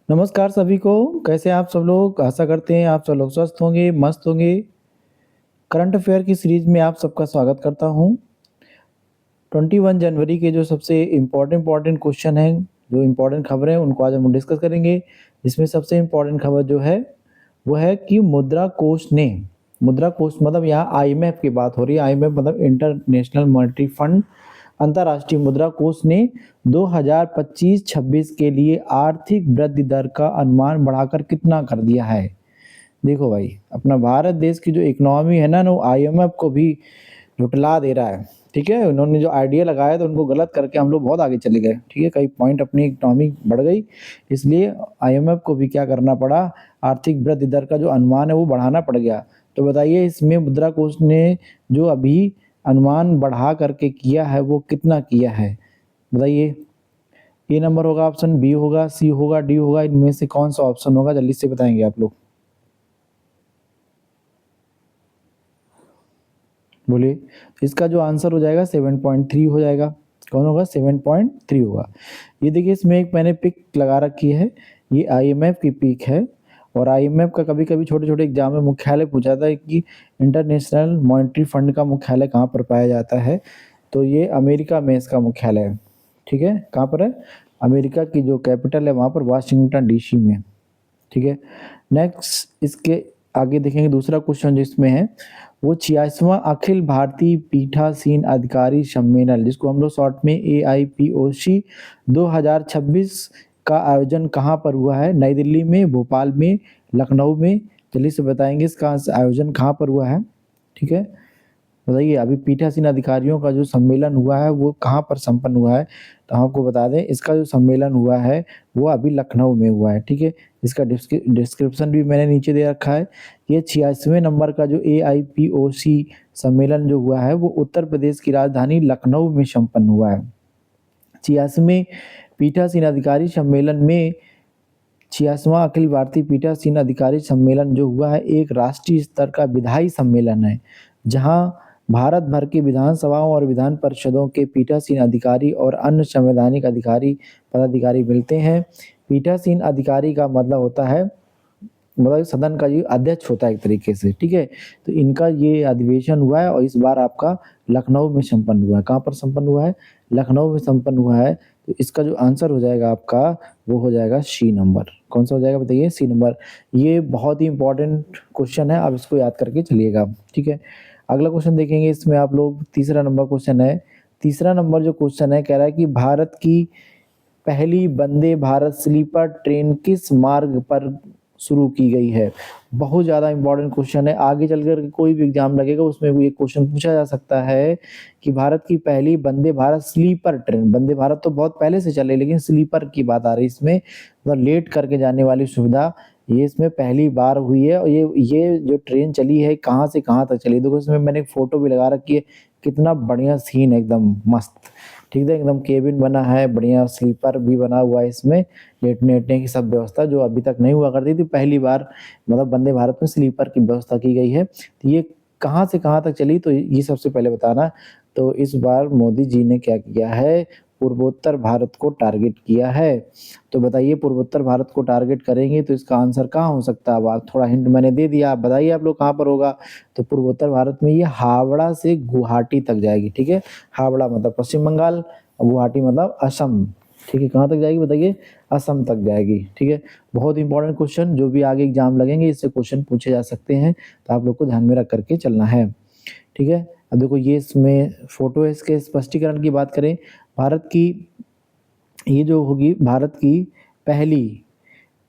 नमस्कार सभी को, कैसे हैं आप सब लोग? आशा करते हैं आप सब लोग स्वस्थ होंगे, मस्त होंगे। करंट अफेयर की सीरीज़ में आप सबका स्वागत करता हूँ। 21 जनवरी के जो सबसे इम्पोर्टेंट क्वेश्चन हैं, जो इम्पोर्टेंट खबरें हैं, उनको आज हम डिस्कस करेंगे। इसमें सबसे इम्पोर्टेंट खबर जो है, वो है कि मुद्रा कोष मतलब यहाँ आईएमएफ की बात हो रही है। आईएमएफ मतलब इंटरनेशनल मॉनेटरी फंड, अंतर्राष्ट्रीय मुद्रा कोष ने 2025-26 के लिए आर्थिक वृद्धि दर का अनुमान बढ़ाकर कितना कर दिया है? देखो भाई, अपना भारत देश की जो इकोनॉमी है ना, वो आईएमएफ को भी झुठला दे रहा है। ठीक है, उन्होंने जो आइडिया लगाया तो उनको गलत करके हम लोग बहुत आगे चले गए। ठीक है, कई पॉइंट अपनी इकोनॉमी बढ़ गई, इसलिए आईएमएफ को भी क्या करना पड़ा, आर्थिक वृद्धि दर का जो अनुमान है वो बढ़ाना पड़ गया। तो बताइए, इसमें मुद्रा कोष ने जो अभी अनुमान बढ़ा करके किया है वो कितना किया है? बताइए। ए नंबर होगा ऑप्शन, बी होगा, सी होगा, डी होगा, इनमें से कौन सा ऑप्शन होगा? जल्दी से बताएंगे आप लोग, बोलिए। इसका जो आंसर हो जाएगा 7.3 हो जाएगा। कौन होगा? 7.3 होगा। ये देखिए, इसमें एक मैंने पिक लगा रखी है, ये आईएमएफ की पिक है। और आईएमएफ का कभी कभी छोटे छोटे एग्जाम में मुख्यालय पूछा जाता है कि इंटरनेशनल मॉनेटरी फंड का मुख्यालय कहाँ पर पाया जाता है। तो ये अमेरिका में इसका मुख्यालय है। ठीक है, कहाँ पर है? अमेरिका की जो कैपिटल है वहाँ पर, वाशिंगटन डीसी में। ठीक है, नेक्स्ट इसके आगे देखेंगे। दूसरा क्वेश्चन जो इसमें है वो 86वां अखिल भारतीय पीठासीन अधिकारी सम्मेलन, जिसको हम लोग शॉर्ट में AIPOC 2026 का आयोजन कहाँ पर हुआ है? नई दिल्ली में, भोपाल में, लखनऊ में? जल्दी से बताएंगे इसका आयोजन कहाँ पर हुआ है। ठीक है, बताइए। अभी पीठासीन अधिकारियों का जो सम्मेलन हुआ है वो कहाँ पर संपन्न हुआ है? तो हम आपको बता दें, इसका जो सम्मेलन हुआ है वो अभी लखनऊ में हुआ है। ठीक है, इसका डिस्क्रिप्शन भी मैंने नीचे दे रखा है। ये 86वें नंबर का जो AIPOC सम्मेलन जो हुआ है वो उत्तर प्रदेश की राजधानी लखनऊ में संपन्न हुआ है। 86वें पीठासीन अधिकारी सम्मेलन में 86वां अखिल भारतीय पीठासीन अधिकारी सम्मेलन जो हुआ है, एक राष्ट्रीय स्तर का विधायी सम्मेलन है, जहां भारत भर की विधानसभाओं और विधान परिषदों के पीठासीन अधिकारी और अन्य संवैधानिक अधिकारी पदाधिकारी मिलते हैं। पीठासीन अधिकारी का मतलब होता है, मतलब सदन का ये अध्यक्ष होता है एक तरीके से। ठीक है, तो इनका ये अधिवेशन हुआ है और इस बार आपका लखनऊ में संपन्न हुआ है। कहाँ पर संपन्न हुआ है? लखनऊ में संपन्न हुआ है। तो इसका जो आंसर हो जाएगा आपका, वो हो जाएगा सी नंबर। कौन सा हो जाएगा बताइए? C number. ये बहुत ही इंपॉर्टेंट क्वेश्चन है, आप इसको याद करके चलिएगा। ठीक है, अगला क्वेश्चन देखेंगे। इसमें आप लोग तीसरा नंबर क्वेश्चन है। तीसरा नंबर जो क्वेश्चन है, कह रहा है कि भारत की पहली वंदे भारत स्लीपर ट्रेन किस मार्ग पर शुरू की गई है? बहुत ज़्यादा इंपॉर्टेंट क्वेश्चन है। आगे चलकर कोई भी एग्जाम लगेगा उसमें भी ये क्वेश्चन पूछा जा सकता है कि भारत की पहली वंदे भारत स्लीपर ट्रेन, वंदे भारत तो बहुत पहले से चले, लेकिन स्लीपर की बात आ रही है इसमें, मतलब लेट करके जाने वाली सुविधा, ये इसमें पहली बार हुई है। और ये जो ट्रेन चली है कहाँ से कहाँ तक चली, देखो इसमें मैंने एक फोटो भी लगा रखी है। कितना बढ़िया सीन है, एकदम मस्त। ठीक है, एकदम केबिन बना है, बढ़िया स्लीपर भी बना हुआ है इसमें, लेटने की सब व्यवस्था जो अभी तक नहीं हुआ करती थी। पहली बार मतलब वंदे भारत में स्लीपर की व्यवस्था की गई है। तो ये कहाँ से कहाँ तक चली, तो ये सबसे पहले बताना। तो इस बार मोदी जी ने क्या किया है, पूर्वोत्तर भारत को टारगेट किया है। तो बताइए, पूर्वोत्तर भारत को टारगेट करेंगे तो इसका आंसर कहाँ हो सकता है? अब आप थोड़ा हिंट मैंने दे दिया, आप बताइए आप लोग कहाँ पर होगा। तो पूर्वोत्तर भारत में ये हावड़ा से गुवाहाटी तक जाएगी। ठीक है, हावड़ा मतलब पश्चिम बंगाल, गुवाहाटी मतलब असम। ठीक है, कहाँ तक जाएगी बताइए? असम तक जाएगी। ठीक है, बहुत इंपॉर्टेंट क्वेश्चन, जो भी आगे एग्जाम लगेंगे इससे क्वेश्चन पूछे जा सकते हैं, तो आप लोग को ध्यान में रख करके चलना है। ठीक है, अब देखो ये इसमें फोटो है। इसके स्पष्टीकरण की बात करें, भारत की ये जो होगी, भारत की पहली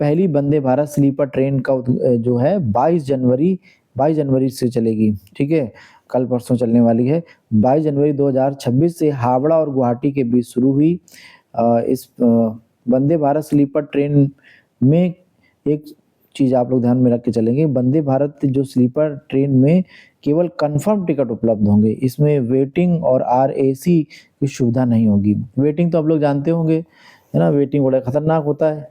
पहली वंदे भारत स्लीपर ट्रेन का जो है 22 जनवरी से चलेगी। ठीक है, कल परसों चलने वाली है। 22 जनवरी 2026 से हावड़ा और गुवाहाटी के बीच शुरू हुई। इस वंदे भारत स्लीपर ट्रेन में एक चीज़ आप लोग ध्यान में रख के चलेंगे, वंदे भारत जो स्लीपर ट्रेन में केवल कंफर्म टिकट उपलब्ध होंगे, इसमें वेटिंग और RAC की सुविधा नहीं होगी। वेटिंग तो आप लोग जानते होंगे, है ना, वेटिंग बड़ा खतरनाक होता है।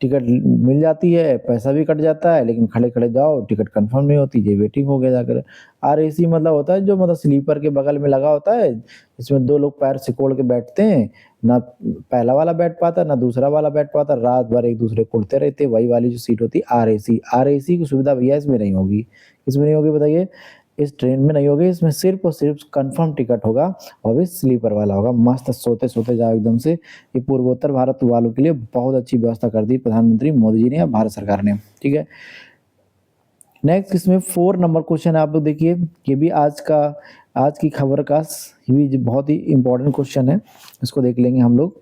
टिकट मिल जाती है, पैसा भी कट जाता है, लेकिन खड़े-खड़े जाओ टिकट कंफर्म नहीं होती, ये वेटिंग हो गया जाकर। आरएसी मतलब होता है जो मतलब स्लीपर के बगल में लगा होता है, इसमें 2 लोग पैर सिकोड़ के बैठते हैं, ना पहला वाला बैठ पाता, ना दूसरा वाला बैठ पाता, रात भर एक-दूसरे को कुड़ते रहते, वही वाली जो सीट होती है आरएसी। आरएसी की सुविधा भैया इसमें नहीं होगी। किसमें नहीं होगी बताइए? इस ट्रेन में नहीं होगी, इसमें सिर्फ़ और सिर्फ़ कन्फर्म टिकट होगा और भी स्लीपर वाला होगा। मस्त सोते-सोते जाओ एकदम से। ये पूर्वोत्तर भारत वालों के लिए बहुत अच्छी व्यवस्था कर दी प्रधानमंत्री मोदी जी ने या भारत सरकार ने, ठीक है। नेक्स्ट इसमें 4 नंबर क्वेश्चन आप लोग देखिए, ये भी आज की खबर का ये भी बहुत ही इम्पोर्टेंट क्वेश्चन है, इसको देख लेंगे हम लोग।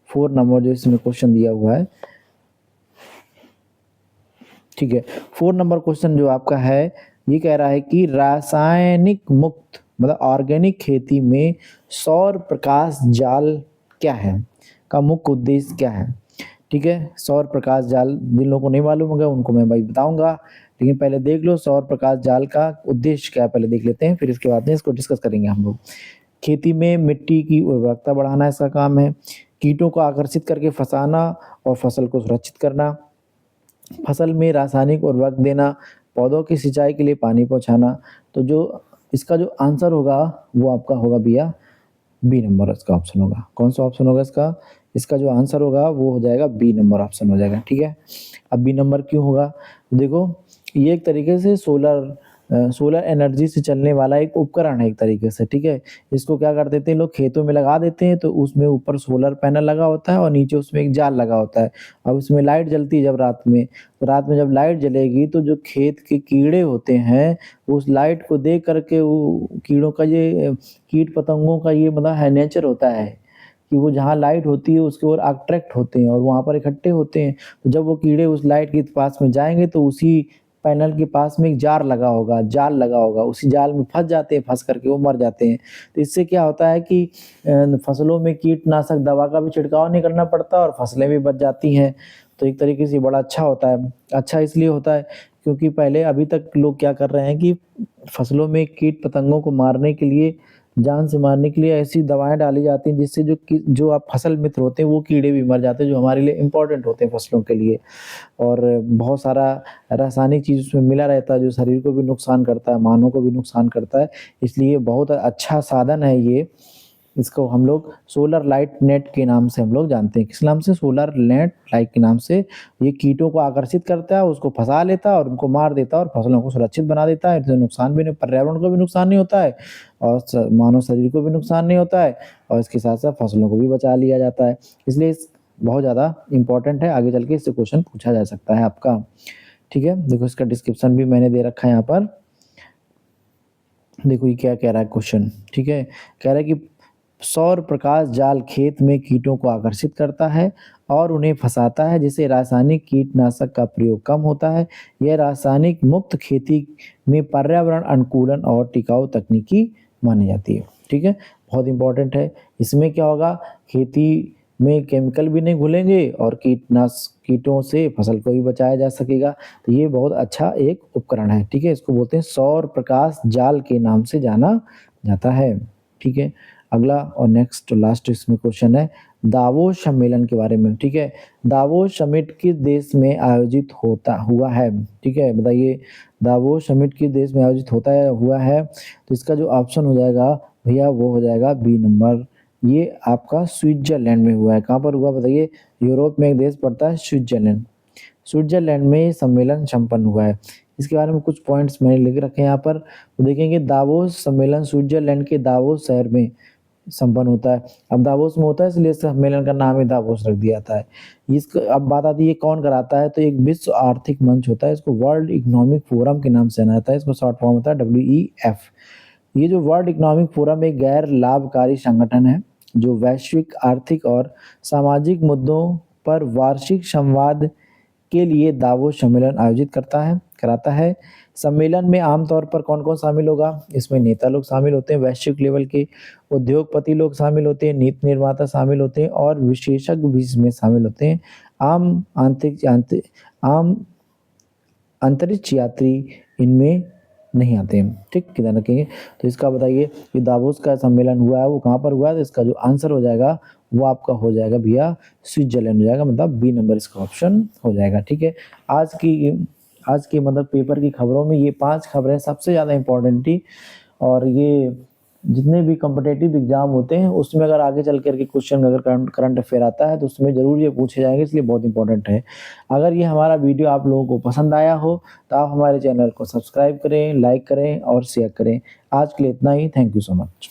4 नंबर जो इसमें क्वेश्चन दिया हुआ है, ठीक है। 4 नंबर क्वेश्चन जो आपका है, ये कह रहा है कि रासायनिक मुक्त मतलब ऑर्गेनिक खेती में सौर प्रकाश जाल क्या है? का मुख्य उद्देश्य क्या है? ठीक है, सौर प्रकाश जाल जिन लोगों को नहीं मालूम होगा उनको मैं भाई बताऊँगा, लेकिन पहले देख लो सौर प्रकाश जाल का उद्देश्य क्या है, पहले देख लेते हैं, फिर इसके बाद में इसको डिस्कस करेंगे हम लोग। खेती में मिट्टी की उर्वरकता बढ़ाना इसका काम है, कीटों को आकर्षित करके फँसाना और फसल को सुरक्षित करना, फसल में रासायनिक उर्वरक देना, पौधों की सिंचाई के लिए पानी पहुँचाना। तो जो इसका जो आंसर होगा वो आपका होगा भैया बी नंबर इसका ऑप्शन होगा। कौन सा ऑप्शन होगा इसका? इसका जो आंसर होगा वो हो जाएगा बी नंबर ऑप्शन हो जाएगा, ठीक है। अब बी नंबर क्यों होगा? देखो ये एक तरीके से सोलर एनर्जी से चलने वाला एक उपकरण है एक तरीके से, ठीक है। इसको क्या कर देते हैं लोग खेतों में लगा देते हैं, तो उसमें ऊपर सोलर पैनल लगा होता है और नीचे उसमें एक जाल लगा होता है। अब उसमें लाइट जलती है जब रात में, तो रात में जब लाइट जलेगी तो जो खेत के कीड़े होते हैं, उस लाइट को देख कर के वो कीड़ों का ये कीट-पतंगों का ये मतलब है नेचर होता है कि वो जहाँ लाइट होती है उसकी ओर अट्रैक्ट होते हैं और वहाँ पर इकट्ठे होते हैं। तो जब वो कीड़े उस लाइट के पास में जाएँगे तो उसी पैनल के पास में एक जाल लगा होगा, उसी जाल में फँस जाते हैं, फँस करके वो मर जाते हैं। तो इससे क्या होता है कि फसलों में कीटनाशक दवा का भी छिड़काव नहीं करना पड़ता और फसलें भी बच जाती हैं। तो एक तरीके से बड़ा अच्छा होता है। अच्छा इसलिए होता है क्योंकि पहले अभी तक लोग क्या कर रहे हैं कि फसलों में कीट-पतंगों को मारने के लिए, जान से मारने के लिए ऐसी दवाएँ डाली जाती हैं जिससे जो आप फसल मित्र होते हैं वो कीड़े भी मर जाते हैं जो हमारे लिए इम्पोर्टेंट होते हैं फसलों के लिए। और बहुत सारा रासायनिक चीज़ उसमें मिला रहता है जो शरीर को भी नुकसान करता है, मानव को भी नुकसान करता है। इसलिए बहुत अच्छा साधन है ये। इसको हम लोग सोलर लाइट नेट के नाम से हम लोग जानते हैं। किस नाम से? सोलर नेट लाइट के नाम से। ये कीटों को आकर्षित करता है, उसको फँसा लेता है और उनको मार देता है और फसलों को सुरक्षित बना देता है। इससे नुकसान भी नहीं, पर्यावरण को भी नुकसान नहीं होता है और मानव शरीर को भी नुकसान नहीं होता है और इसके साथ-साथ फसलों को भी बचा लिया जाता है। इसलिए बहुत ज़्यादा इम्पोर्टेंट है, आगे चल के इससे क्वेश्चन पूछा जा सकता है आपका, ठीक है। देखो इसका डिस्क्रिप्शन भी मैंने दे रखा है यहाँ पर। देखो ये क्या कह रहा है क्वेश्चन, ठीक है। कह रहा है कि सौर प्रकाश जाल खेत में कीटों को आकर्षित करता है और उन्हें फँसाता है, जिससे रासायनिक कीटनाशक का प्रयोग कम होता है। यह रासायनिक मुक्त खेती में पर्यावरण अनुकूलन और टिकाऊ तकनीकी मानी जाती है, ठीक है। बहुत इम्पोर्टेंट है। इसमें क्या होगा, खेती में केमिकल भी नहीं घुलेंगे और कीटों से फसल को भी बचाया जा सकेगा। तो ये बहुत अच्छा एक उपकरण है, ठीक है। इसको बोलते हैं सौर प्रकाश जाल के नाम से जाना जाता है, ठीक है। अगला और नेक्स्ट लास्ट इसमें क्वेश्चन है दावोस सम्मेलन के बारे में, ठीक है। दावोस समिट किस देश में आयोजित हुआ है, ठीक है। बताइए दावोस समिट किस देश में आयोजित हुआ है? तो इसका जो ऑप्शन हो जाएगा भैया वो हो जाएगा बी नंबर। ये आपका स्विट्जरलैंड में हुआ है। कहाँ पर हुआ बताइए? यूरोप में एक देश पड़ता है स्विट्जरलैंड। स्विट्जरलैंड में ये सम्मेलन संपन्न हुआ है। इसके बारे में कुछ पॉइंट्स मैंने लिख रखे हैं यहाँ पर। तो देखेंगे दावोस सम्मेलन स्विट्जरलैंड के दावोस शहर में संपन्न होता है। अब दावोस में होता है इसलिए सम्मेलन का नाम ही दावोस रख दिया जाता है। इसको अब बात आती है कौन कराता है, तो एक विश्व आर्थिक मंच होता है, इसको वर्ल्ड इकोनॉमिक फोरम के नाम से जाना जाता है। इसको शॉर्ट फॉर्म होता है WEF। ये जो वर्ल्ड इकोनॉमिक फोरम एक गैर लाभकारी संगठन है जो वैश्विक आर्थिक और सामाजिक मुद्दों पर वार्षिक संवाद के लिए दावोस सम्मेलन आयोजित कराता है। सम्मेलन में आमतौर पर कौन-कौन शामिल होगा? इसमें नेता लोग शामिल होते हैं, वैश्विक लेवल के उद्योगपति लोग शामिल होते हैं, नीति निर्माता शामिल होते हैं और विशेषज्ञ भी इसमें शामिल होते हैं। आम अंतरिक्ष यात्री इनमें नहीं आते हैं, ठीक, ध्यान रखेंगे। तो इसका बताइए कि दावोस का सम्मेलन हुआ है वो कहाँ पर हुआ है? तो इसका जो आंसर हो जाएगा वो आपका हो जाएगा भैया स्विट्जरलैंड हो जाएगा, मतलब बी नंबर इसका ऑप्शन हो जाएगा। ठीक है, आज की मतलब पेपर की खबरों में ये 5 खबरें सबसे ज़्यादा इम्पोर्टेंट थी, और ये जितने भी कॉम्पिटिटिव एग्जाम होते हैं उसमें अगर आगे चल कर के क्वेश्चन अगर करंट अफेयर आता है तो उसमें ज़रूर ये पूछे जाएंगे, इसलिए बहुत इंपॉर्टेंट है। अगर ये हमारा वीडियो आप लोगों को पसंद आया हो तो आप हमारे चैनल को सब्सक्राइब करें, लाइक करें और शेयर करें। आज के लिए इतना ही। Thank you so much.